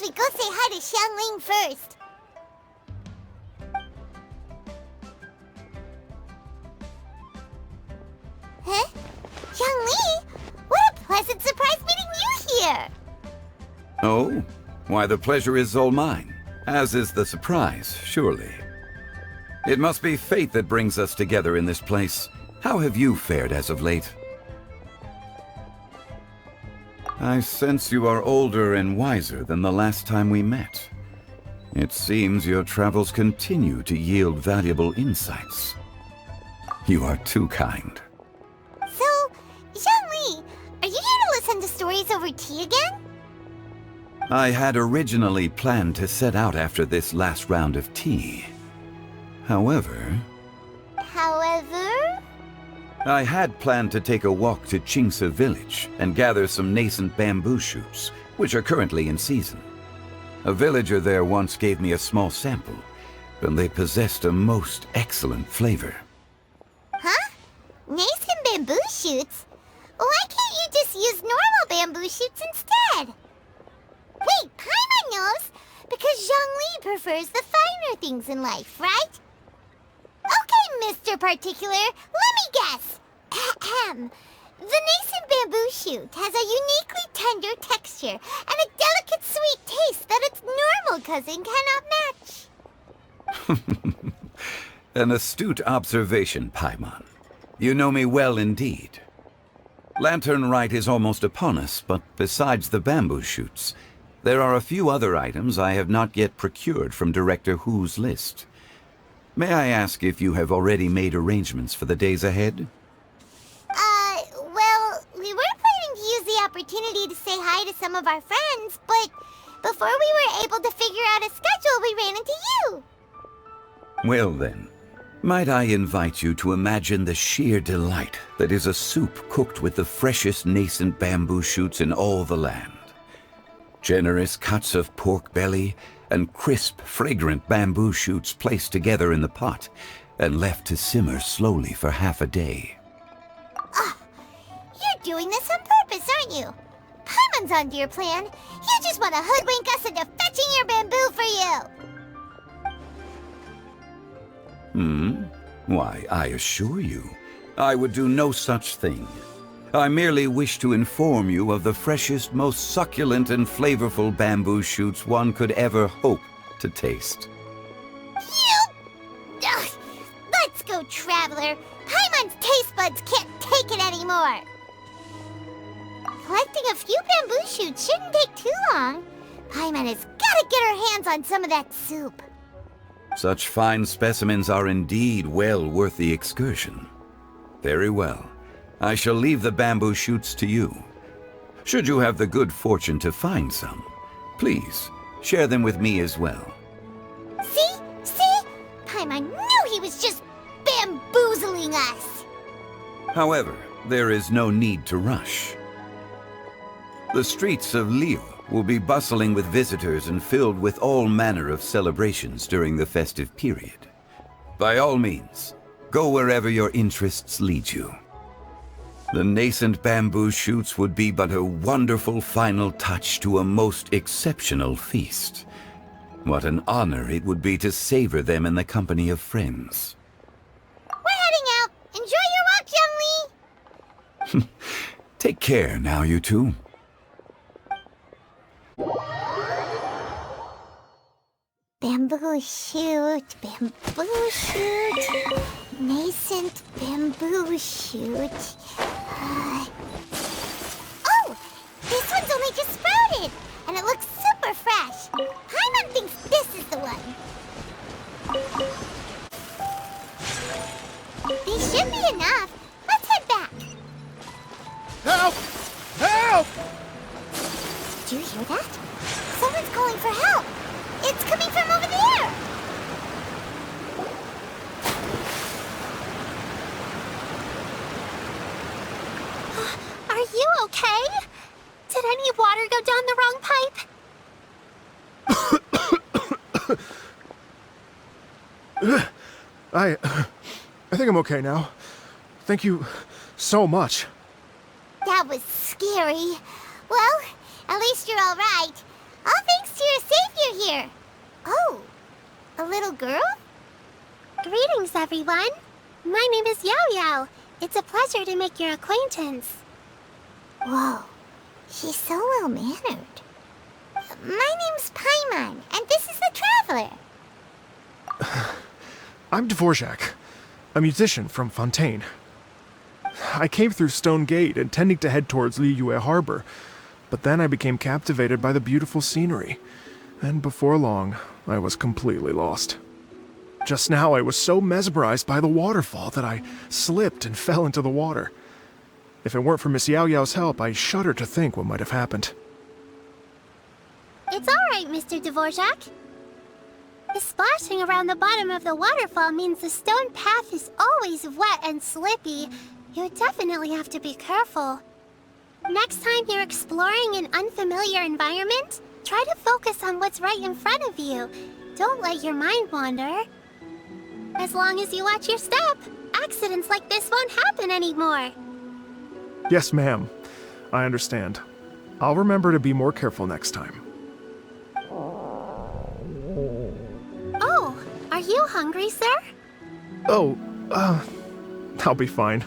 suggest we go say hi to Xiangling first. Huh? Xiangli? What a pleasant surprise meeting you here! Oh? Why, the pleasure is all mine. As is the surprise, surely. It must be fate that brings us together in this place. How have you fared as of late? I sense you are older and wiser than the last time we met. It seems your travels continue to yield valuable insights. You are too kind. So, Xiangli, are you here to listen to stories over tea again? I had originally planned to set out after this last round of tea. However, I had planned to take a walk to Qingce village and gather some nascent bamboo shoots, which are currently in season. A villager there once gave me a small sample, and they possessed a most excellent flavor. Huh? Nascent bamboo shoots? Why can't you just use normal bamboo shoots instead? Wait, Paimon knows, because Zhongli prefers the finer things in life, right? Okay, Mr. Particular, let me guess. Ahem. The nascent bamboo shoot has a uniquely tender texture and a delicate sweet taste that its normal cousin cannot match. An astute observation, Paimon. You know me well indeed. Lantern Rite is almost upon us, but besides the bamboo shoots, there are a few other items I have not yet procured from Director Hu's list. May I ask if you have already made arrangements for the days ahead? Well, we were planning to use the opportunity to say hi to some of our friends, but before we were able to figure out a schedule, we ran into you. Well then, might I invite you to imagine the sheer delight that is a soup cooked with the freshest nascent bamboo shoots in all the land. Generous cuts of pork belly and crisp, fragrant bamboo shoots placed together in the pot and left to simmer slowly for half a day. You're doing this on purpose, aren't you? Paimon's onto your plan. You just want to hoodwink us into fetching your bamboo for you. Why, I assure you, I would do no such thing. I merely wish to inform you of the freshest, most succulent and flavorful bamboo shoots one could ever hope to taste. Ugh, let's go, Traveler. Paimon's taste buds can't take it anymore. Collecting a few bamboo shoots shouldn't take too long. Paimon has got to get her hands on some of that soup. Such fine specimens are indeed well worth the excursion. Very well. I shall leave the bamboo shoots to you. Should you have the good fortune to find some, please share them with me as well. See? Paimon knew he was just bamboozling us. However, there is no need to rush. The streets of Lille will be bustling with visitors and filled with all manner of celebrations during the festive period. By all means, go wherever your interests lead you. The nascent bamboo shoots would be but a wonderful final touch to a most exceptional feast. What an honor it would be to savor them in the company of friends. We're heading out. Enjoy your walk, Youngli. Take care now, you two. Bamboo shoot, nascent bamboo shoot. Oh, this one's only just sprouted, and it looks super fresh. Paimon thinks this is the one. These should be enough. Let's head back. Help! Help! Did you hear that? Someone's calling for help. It's coming from over there! Are you okay? Did any water go down the wrong pipe? I think I'm okay now. Thank you so much. That was scary. Well, at least you're all right. All thanks to your savior here. Oh, a little girl? Greetings, everyone. My name is Yaoyao. It's a pleasure to make your acquaintance. Whoa, she's so well-mannered. My name's Paimon, and this is the Traveler. I'm Dvorak, a musician from Fontaine. I came through Stone Gate intending to head towards Liyue Harbor, but then I became captivated by the beautiful scenery, and before long, I was completely lost. Just now, I was so mesmerized by the waterfall that I slipped and fell into the water. If it weren't for Miss Yaoyao's help, I shudder to think what might have happened. It's all right, Mr. Dvorak. The splashing around the bottom of the waterfall means the stone path is always wet and slippy. You definitely have to be careful. Next time you're exploring an unfamiliar environment, try to focus on what's right in front of you. Don't let your mind wander. As long as you watch your step, accidents like this won't happen anymore. Yes, ma'am. I understand. I'll remember to be more careful next time. Oh, are you hungry, sir? Oh, I'll be fine.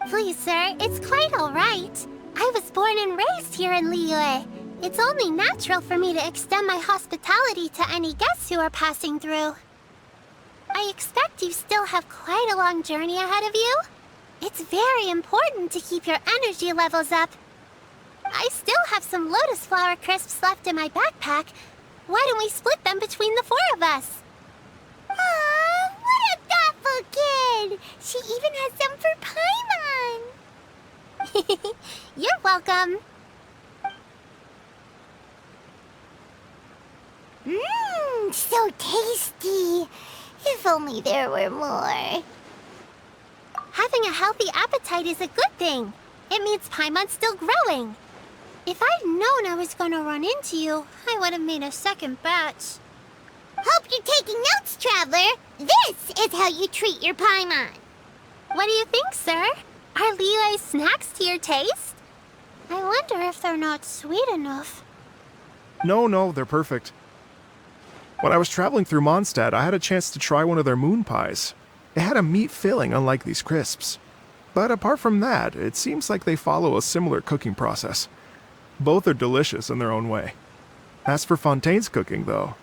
Please, sir, it's quite all right. I was born and raised here in Liyue. It's only natural for me to extend my hospitality to any guests who are passing through. I expect you still have quite a long journey ahead of you. It's very important to keep your energy levels up. I still have some lotus flower crisps left in my backpack. Why don't we split them between the four of us? Aw, what a thoughtful kid! She even has some for Paimon! You're welcome. Mmm, so tasty! If only there were more. Having a healthy appetite is a good thing. It means Paimon's still growing. If I'd known I was gonna run into you, I would have made a second batch. Hope you're taking notes, Traveler. This is how you treat your Paimon. What do you think, sir? Are Liyue's snacks to your taste? I wonder if they're not sweet enough. No, they're perfect. When I was traveling through Mondstadt, I had a chance to try one of their moon pies. It had a meat filling, unlike these crisps. But apart from that, it seems like they follow a similar cooking process. Both are delicious in their own way. As for Fontaine's cooking, though,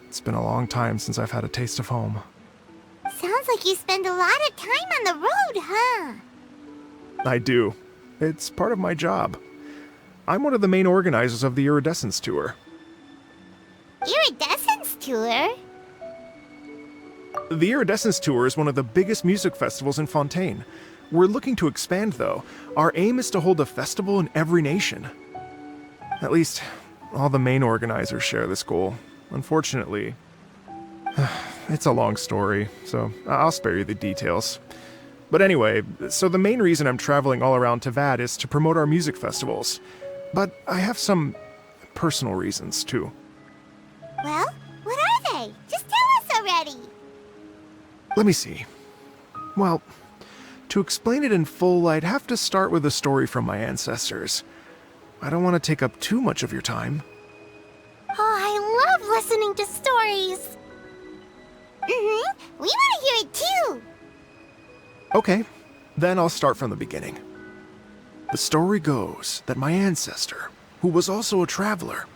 it's been a long time since I've had a taste of home. Sounds like you spend a lot of time on the road, huh? I do. It's part of my job. I'm one of the main organizers of the Iridescence Tour. Iridescence Tour? The Iridescence Tour is one of the biggest music festivals in Fontaine. We're looking to expand, though. Our aim is to hold a festival in every nation. At least, all the main organizers share this goal. Unfortunately, it's a long story, so I'll spare you the details. But anyway, so the main reason I'm traveling all around Tavad is to promote our music festivals. But I have some personal reasons, too. Well, what are they? Just tell us already. Let me see. Well, to explain it in full, I'd have to start with a story from my ancestors. I don't want to take up too much of your time. Oh, I love listening to stories. We want to hear it too. Okay, then I'll start from the beginning. The story goes that my ancestor, who was also a traveler,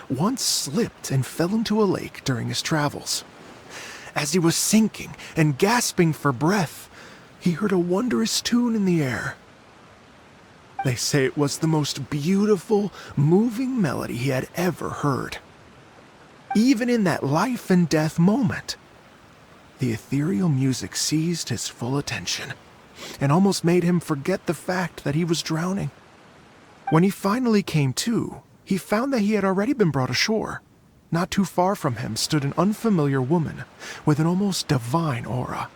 once slipped and fell into a lake during his travels. As he was sinking and gasping for breath, he heard a wondrous tune in the air. They say it was the most beautiful, moving melody he had ever heard. Even in that life and death moment, the ethereal music seized his full attention and almost made him forget the fact that he was drowning. When he finally came to, he found that he had already been brought ashore. Not too far from him stood an unfamiliar woman with an almost divine aura.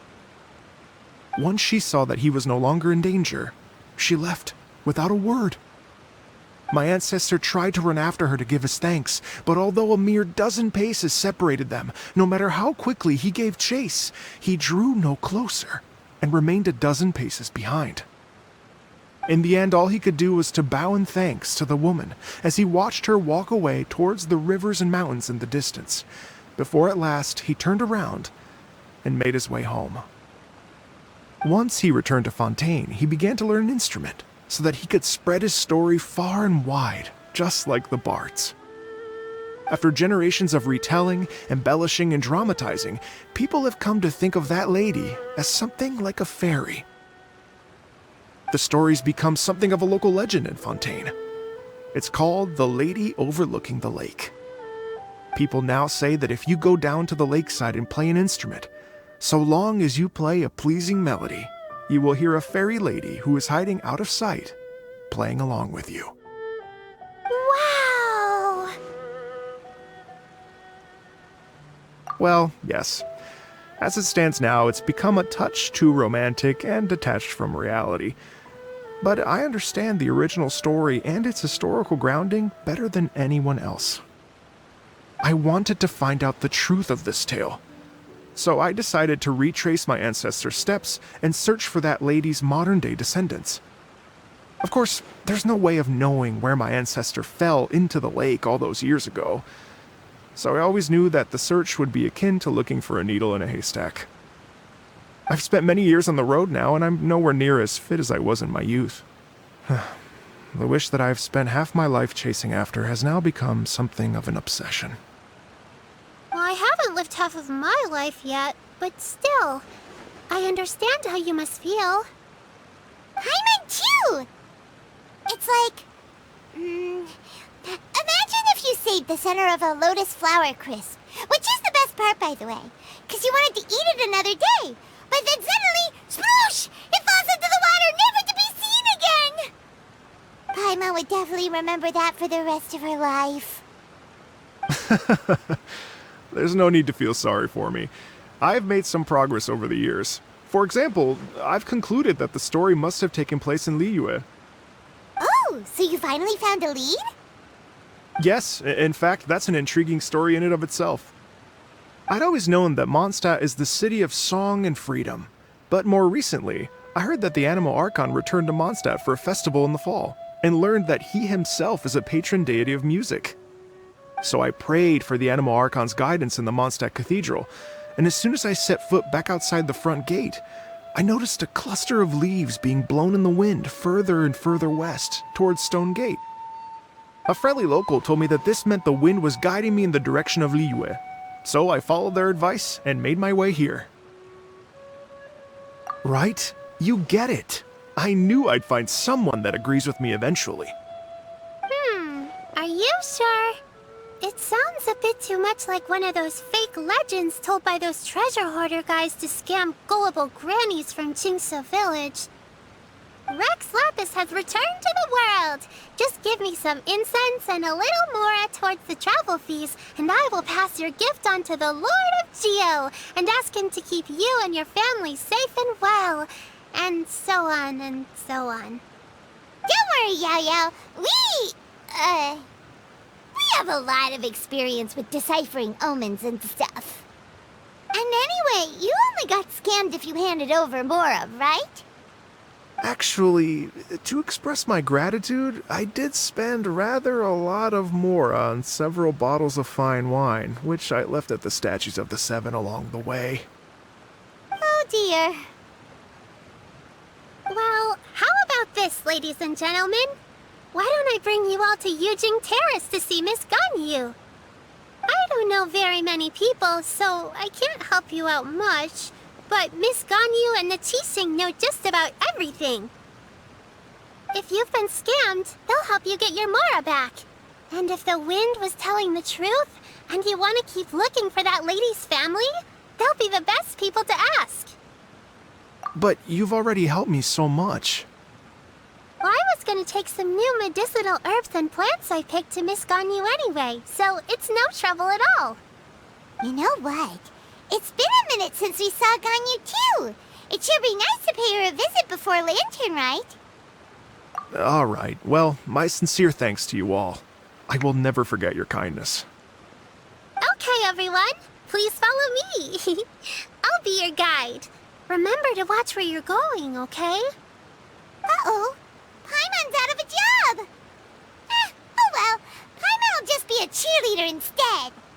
Once she saw that he was no longer in danger, she left without a word. My ancestor tried to run after her to give his thanks, but although a mere dozen paces separated them, no matter how quickly he gave chase, he drew no closer and remained a dozen paces behind. In the end, all he could do was to bow in thanks to the woman as he watched her walk away towards the rivers and mountains in the distance, before at last he turned around and made his way home. Once he returned to Fontaine, he began to learn an instrument so that he could spread his story far and wide, just like the bards. After generations of retelling, embellishing, and dramatizing, people have come to think of that lady as something like a fairy. The story's become something of a local legend in Fontaine. It's called The Lady Overlooking the Lake. People now say that if you go down to the lakeside and play an instrument, so long as you play a pleasing melody, you will hear a fairy lady who is hiding out of sight, playing along with you. Wow! Well, yes. As it stands now, it's become a touch too romantic and detached from reality. But I understand the original story and its historical grounding better than anyone else. I wanted to find out the truth of this tale, so I decided to retrace my ancestors' steps and search for that lady's modern-day descendants. Of course, there's no way of knowing where my ancestor fell into the lake all those years ago, so I always knew that the search would be akin to looking for a needle in a haystack. I've spent many years on the road now, and I'm nowhere near as fit as I was in my youth. The wish that I've spent half my life chasing after has now become something of an obsession. Well, I haven't lived half of my life yet, but still, I understand how you must feel. Paimon too! It's like... imagine if you saved the center of a lotus flower crisp, which is the best part, by the way, because you wanted to eat it another day. But then suddenly, sploosh! It falls into the water, never to be seen again! Paimon would definitely remember that for the rest of her life. There's no need to feel sorry for me. I've made some progress over the years. For example, I've concluded that the story must have taken place in Liyue. Oh, so you finally found a lead? Yes, in fact, that's an intriguing story in and of itself. I'd always known that Mondstadt is the city of song and freedom, but more recently, I heard that the Animo Archon returned to Mondstadt for a festival in the fall, and learned that he himself is a patron deity of music. So I prayed for the Animo Archon's guidance in the Mondstadt Cathedral, and as soon as I set foot back outside the front gate, I noticed a cluster of leaves being blown in the wind further and further west, towards Stone Gate. A friendly local told me that this meant the wind was guiding me in the direction of Liyue, so I followed their advice and made my way here. Right? You get it. I knew I'd find someone that agrees with me eventually. Are you sure? It sounds a bit too much like one of those fake legends told by those treasure hoarder guys to scam gullible grannies from Jingsa Village. Rex Lapis has returned to the world. Just give me some incense and a little more towards the travel fees, and I will pass your gift on to the Lord of Geo and ask him to keep you and your family safe and well. And so on and so on. Don't worry, Yaoyao. We have a lot of experience with deciphering omens and stuff. And anyway, you only got scammed if you handed over Mora, right? Actually, to express my gratitude, I did spend rather a lot of more on several bottles of fine wine, which I left at the statues of the Seven along the way. Oh dear. Well, how about this, ladies and gentlemen? Why don't I bring you all to Yujing Terrace to see Miss Ganyu? I don't know very many people, so I can't help you out much. But Miss Ganyu and the Qixing know just about everything. If you've been scammed, they'll help you get your Mora back. And if the wind was telling the truth, and you want to keep looking for that lady's family, they'll be the best people to ask. But you've already helped me so much. Well, I was going to take some new medicinal herbs and plants I picked to Miss Ganyu anyway, so it's no trouble at all. You know what? It's been a minute since we saw Ganyu too. It should be nice to pay her a visit before Lantern, right? All right. Well, my sincere thanks to you all. I will never forget your kindness. Okay, everyone. Please follow me. I'll be your guide. Remember to watch where you're going, okay? Uh-oh. instead.